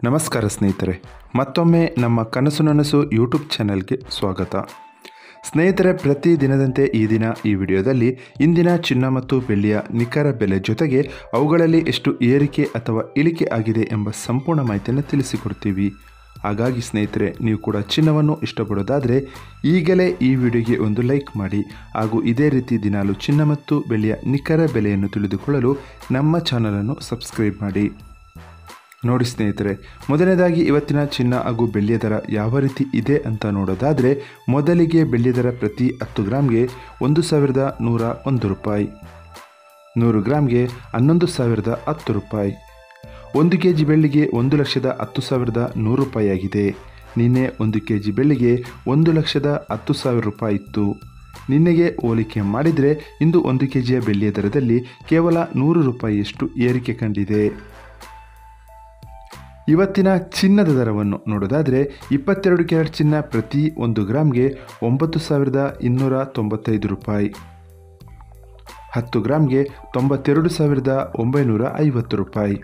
ನಮಸ್ಕಾರ ಸ್ನೇಹಿತರೆ, ಮತ್ತೊಮ್ಮೆ ನಮ್ಮ ಕನಸು ನನಸು ಯೂಟ್ಯೂಬ್ ಚಾನೆಲ್ಗೆ ಸ್ವಾಗತ. ಸ್ನೇಹಿತರೆ, ಪ್ರತಿ ದಿನದಂತೆ ಈ ದಿನ ಈ ವಿಡಿಯೋದಲ್ಲಿ ಇಂದಿನ ಚಿನ್ನ ಮತ್ತು ಬೆಳ್ಳಿಯ ನಿಖರ ಬೆಲೆ ಜೊತೆಗೆ ಅವುಗಳಲ್ಲಿ ಎಷ್ಟು ಏರಿಕೆ ಅಥವಾ ಇಳಿಕೆ ಆಗಿದೆ ಎಂಬ ಸಂಪೂರ್ಣ ಮಾಹಿತಿಯನ್ನು ತಿಳಿಸಿಕೊಡ್ತೀವಿ. ಹಾಗಾಗಿ ಸ್ನೇಹಿತರೆ, ನೀವು ಕೂಡ ಚಿನ್ನವನ್ನು ಇಷ್ಟಪಡೋದಾದರೆ ಈಗಲೇ ಈ ವಿಡಿಯೋಗೆ ಒಂದು ಲೈಕ್ ಮಾಡಿ ಹಾಗೂ ಇದೇ ರೀತಿ ದಿನಾಲು ಚಿನ್ನ ಮತ್ತು ಬೆಳ್ಳಿಯ ನಿಖರ ಬೆಲೆಯನ್ನು ತಿಳಿದುಕೊಳ್ಳಲು ನಮ್ಮ ಚಾನಲನ್ನು ಸಬ್ಸ್ಕ್ರೈಬ್ ಮಾಡಿ. ನೋಡಿ ಸ್ನೇಹಿತರೆ, ಮೊದಲನೇದಾಗಿ ಇವತ್ತಿನ ಚಿನ್ನ ಹಾಗೂ ಬೆಳ್ಳಿಯ ದರ ಯಾವ ರೀತಿ ಇದೆ ಅಂತ ನೋಡೋದಾದರೆ, ಮೊದಲಿಗೆ ಬೆಳ್ಳಿಯ ದರ ಪ್ರತಿ 10 ಗ್ರಾಮ್ಗೆ 1101 ರೂಪಾಯಿ, 100 ಗ್ರಾಮ್ಗೆ 11,010 ರೂಪಾಯಿ, 1 kg ಬೆಳ್ಳಿಗೆ 1,10,100 ರೂಪಾಯಿ ಆಗಿದೆ. ನಿನ್ನೆ 1 kg ಬೆಳ್ಳಿಗೆ 1,10,000 ರೂಪಾಯಿ ಇತ್ತು. ನಿನ್ನೆಗೆ ಹೋಲಿಕೆ ಮಾಡಿದರೆ ಇಂದು 1 kg ಬೆಳ್ಳಿಯ ದರದಲ್ಲಿ ಕೇವಲ 100 ರೂಪಾಯಿಯಷ್ಟು ಏರಿಕೆ ಕಂಡಿದೆ. ಇವತ್ತಿನ ಚಿನ್ನದ ದರವನ್ನು ನೋಡೋದಾದರೆ, 22 ಕ್ಯಾರೆಟ್ ಚಿನ್ನ ಪ್ರತಿ 1 ಗ್ರಾಮ್ಗೆ 9,295 ರೂಪಾಯಿ, 10 ಗ್ರಾಮ್ಗೆ 92,950 ರೂಪಾಯಿ,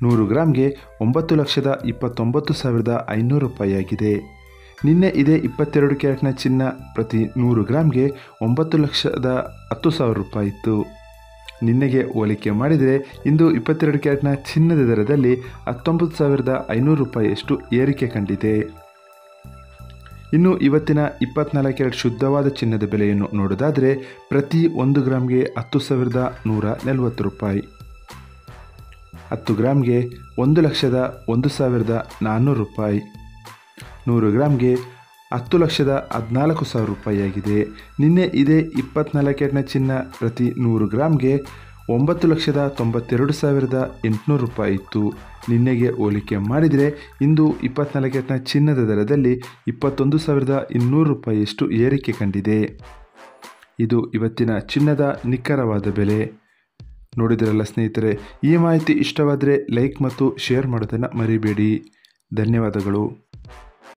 100 ಗ್ರಾಮ್ಗೆ 9,29,500 ರೂಪಾಯಿ ಆಗಿದೆ. ನಿನ್ನೆ ಇದೇ 22 ಕ್ಯಾರೆಟ್ನ ಚಿನ್ನ ಪ್ರತಿ 100 ಗ್ರಾಮ್ಗೆ 9,10,000 ರೂಪಾಯಿ ಇತ್ತು. ನಿನ್ನೆಗೆ ಹೋಲಿಕೆ ಮಾಡಿದರೆ ಇಂದು 22 ಕ್ಯಾರೆಟ್ನ ಚಿನ್ನದ ದರದಲ್ಲಿ 19,500 ರೂಪಾಯಿಯಷ್ಟು ಏರಿಕೆ ಕಂಡಿದೆ. ಇನ್ನು ಇವತ್ತಿನ 24 ಕ್ಯಾರೆಟ್ ಶುದ್ಧವಾದ ಚಿನ್ನದ ಬೆಲೆಯನ್ನು ನೋಡೋದಾದರೆ, ಪ್ರತಿ 1 ಗ್ರಾಮ್ಗೆ 10,140 ರೂಪಾಯಿ, 10 ಗ್ರಾಮ್ಗೆ 1,01,400 ರೂಪಾಯಿ, 100 ಗ್ರಾಮ್ಗೆ 10,14,000 ರೂಪಾಯಿ ಆಗಿದೆ. ನಿನ್ನೆ ಇದೇ 24 ಕ್ಯಾರೆಟ್ನ ಚಿನ್ನ ಪ್ರತಿ 100 ಗ್ರಾಮ್ಗೆ 9,92,800 ರೂಪಾಯಿ ಇತ್ತು. ನಿನ್ನೆಗೆ ಹೋಲಿಕೆ ಮಾಡಿದರೆ ಇಂದು 24 ಕ್ಯಾರೆಟ್ನ ಚಿನ್ನದ ದರದಲ್ಲಿ 21,200 ರೂಪಾಯಿಯಷ್ಟು ಏರಿಕೆ ಕಂಡಿದೆ. ಇದು ಇವತ್ತಿನ ಚಿನ್ನದ ನಿಖರವಾದ ಬೆಲೆ. ನೋಡಿದ್ರಲ್ಲ ಸ್ನೇಹಿತರೆ, ಈ ಮಾಹಿತಿ ಇಷ್ಟವಾದರೆ ಲೈಕ್ ಮತ್ತು ಶೇರ್ ಮಾಡೋದನ್ನು ಮರಿಬೇಡಿ. ಧನ್ಯವಾದಗಳು.